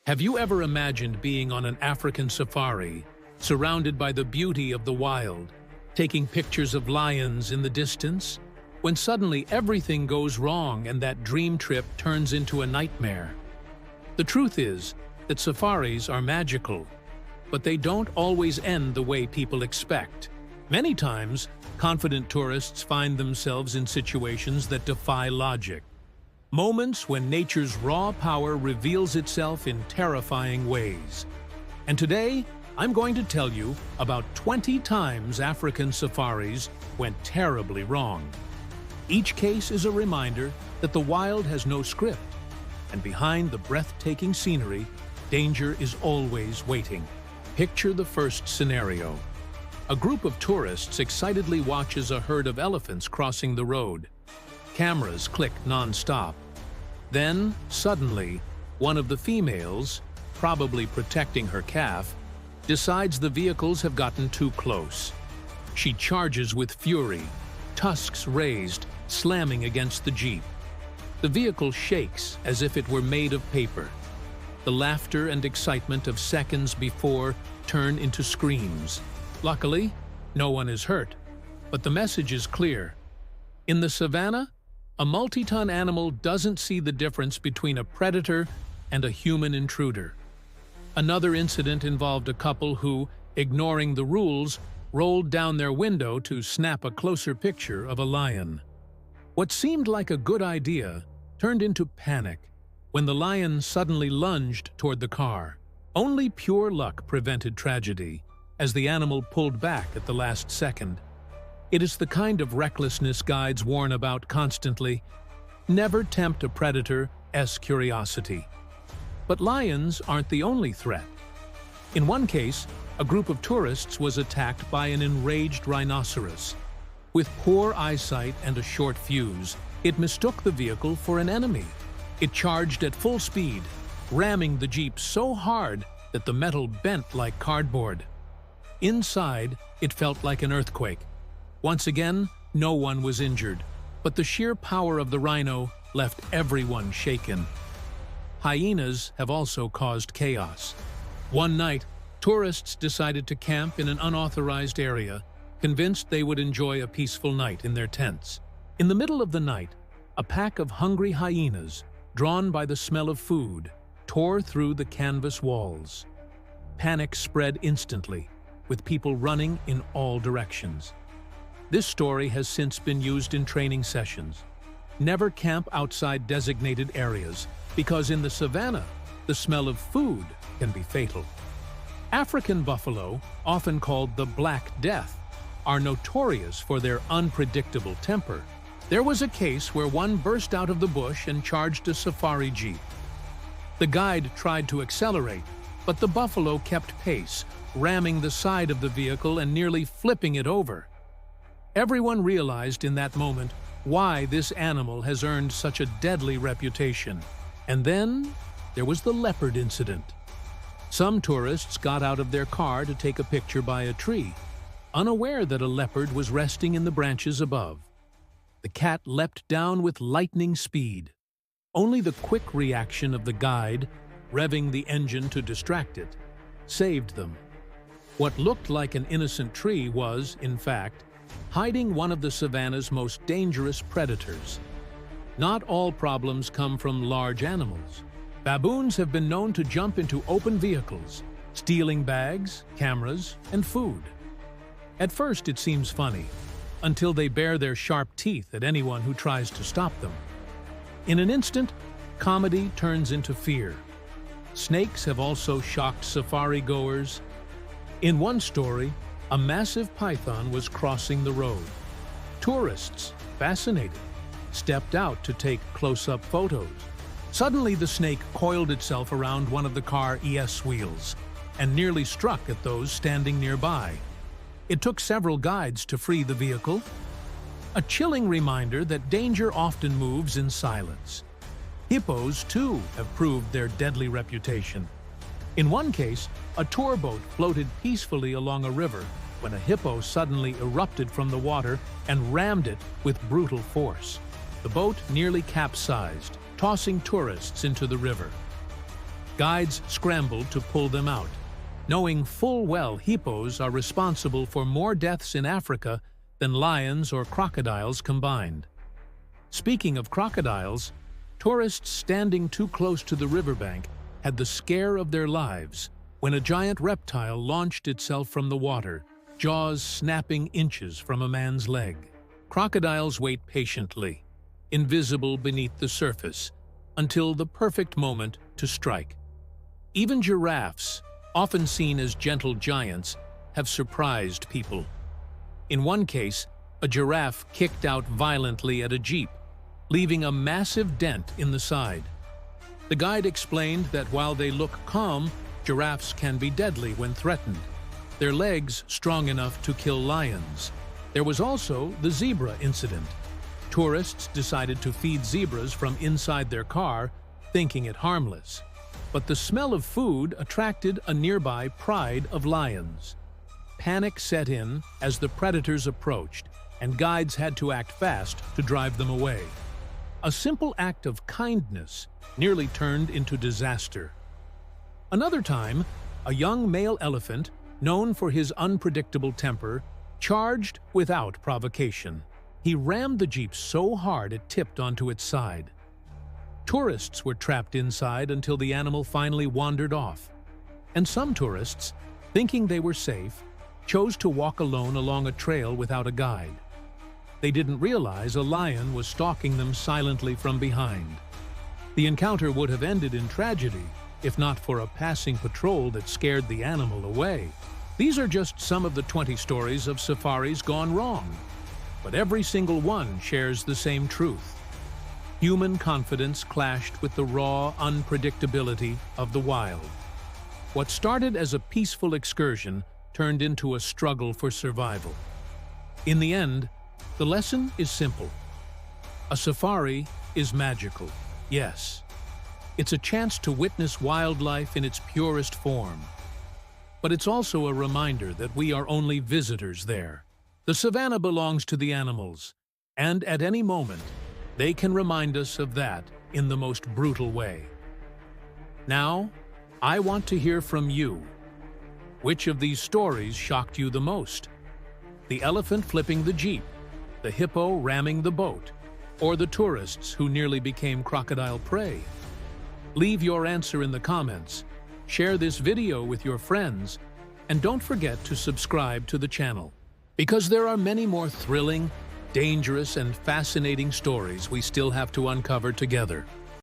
Have you ever imagined being on an African safari, surrounded by the beauty of the wild, taking pictures of lions in the distance, when suddenly everything goes wrong and that dream trip turns into a nightmare? The truth is that safaris are magical, but they don't always end the way people expect. Many times, confident tourists find themselves in situations that defy logic. Moments when nature's raw power reveals itself in terrifying ways. And today, I'm going to tell you about 20 times African safaris went terribly wrong. Each case is a reminder that the wild has no script, and behind the breathtaking scenery, danger is always waiting. Picture the first scenario. A group of tourists excitedly watches a herd of elephants crossing the road. Cameras click non-stop. Then, suddenly, one of the females, probably protecting her calf, decides the vehicles have gotten too close. She charges with fury, tusks raised, slamming against the jeep. The vehicle shakes as if it were made of paper. The laughter and excitement of seconds before turn into screams. Luckily, no one is hurt, but the message is clear. In the savannah, a multi-ton animal doesn't see the difference between a predator and a human intruder. Another incident involved a couple who, ignoring the rules, rolled down their window to snap a closer picture of a lion. What seemed like a good idea turned into panic when the lion suddenly lunged toward the car. Only pure luck prevented tragedy, as the animal pulled back at the last second. It is the kind of recklessness guides warn about constantly. Never tempt a predator's curiosity. But lions aren't the only threat. In one case, a group of tourists was attacked by an enraged rhinoceros. With poor eyesight and a short fuse, it mistook the vehicle for an enemy. It charged at full speed, ramming the jeep so hard that the metal bent like cardboard. Inside, it felt like an earthquake. Once again, no one was injured, but the sheer power of the rhino left everyone shaken. Hyenas have also caused chaos. One night, tourists decided to camp in an unauthorized area, convinced they would enjoy a peaceful night in their tents. In the middle of the night, a pack of hungry hyenas, drawn by the smell of food, tore through the canvas walls. Panic spread instantly, with people running in all directions. This story has since been used in training sessions. Never camp outside designated areas, because in the savannah, the smell of food can be fatal. African buffalo, often called the Black Death, are notorious for their unpredictable temper. There was a case where one burst out of the bush and charged a safari jeep. The guide tried to accelerate, but the buffalo kept pace, ramming the side of the vehicle and nearly flipping it over. Everyone realized in that moment why this animal has earned such a deadly reputation. And then there was the leopard incident. Some tourists got out of their car to take a picture by a tree, unaware that a leopard was resting in the branches above. The cat leapt down with lightning speed. Only the quick reaction of the guide, revving the engine to distract it, saved them. What looked like an innocent tree was, in fact, hiding one of the savannah's most dangerous predators. Not all problems come from large animals. Baboons have been known to jump into open vehicles, stealing bags, cameras, and food. At first it seems funny, until they bare their sharp teeth at anyone who tries to stop them. In an instant, comedy turns into fear. Snakes have also shocked safari-goers. In one story, a massive python was crossing the road. Tourists, fascinated, stepped out to take close-up photos. Suddenly, the snake coiled itself around one of the car's wheels and nearly struck at those standing nearby. It took several guides to free the vehicle. A chilling reminder that danger often moves in silence. Hippos, too, have proved their deadly reputation. In one case, a tour boat floated peacefully along a river when a hippo suddenly erupted from the water and rammed it with brutal force. The boat nearly capsized, tossing tourists into the river. Guides scrambled to pull them out, knowing full well hippos are responsible for more deaths in Africa than lions or crocodiles combined. Speaking of crocodiles, tourists standing too close to the riverbank had the scare of their lives when a giant reptile launched itself from the water, jaws snapping inches from a man's leg. Crocodiles wait patiently, invisible beneath the surface, until the perfect moment to strike. Even giraffes, often seen as gentle giants, have surprised people. In one case, a giraffe kicked out violently at a jeep, leaving a massive dent in the side. The guide explained that while they look calm, giraffes can be deadly when threatened, their legs strong enough to kill lions. There was also the zebra incident. Tourists decided to feed zebras from inside their car, thinking it harmless. But the smell of food attracted a nearby pride of lions. Panic set in as the predators approached, and guides had to act fast to drive them away. A simple act of kindness nearly turned into disaster. Another time, a young male elephant, known for his unpredictable temper, charged without provocation. He rammed the jeep so hard it tipped onto its side. Tourists were trapped inside until the animal finally wandered off. And some tourists, thinking they were safe, chose to walk alone along a trail without a guide. They didn't realize a lion was stalking them silently from behind. The encounter would have ended in tragedy if not for a passing patrol that scared the animal away. These are just some of the 20 stories of safaris gone wrong, but every single one shares the same truth. Human confidence clashed with the raw unpredictability of the wild. What started as a peaceful excursion turned into a struggle for survival. In the end, the lesson is simple. A safari is magical, yes. It's a chance to witness wildlife in its purest form. But it's also a reminder that we are only visitors there. The savannah belongs to the animals, and at any moment, they can remind us of that in the most brutal way. Now, I want to hear from you. Which of these stories shocked you the most? The elephant flipping the jeep, the hippo ramming the boat, or the tourists who nearly became crocodile prey? Leave your answer in the comments, share this video with your friends, and don't forget to subscribe to the channel, because there are many more thrilling, dangerous, and fascinating stories we still have to uncover together.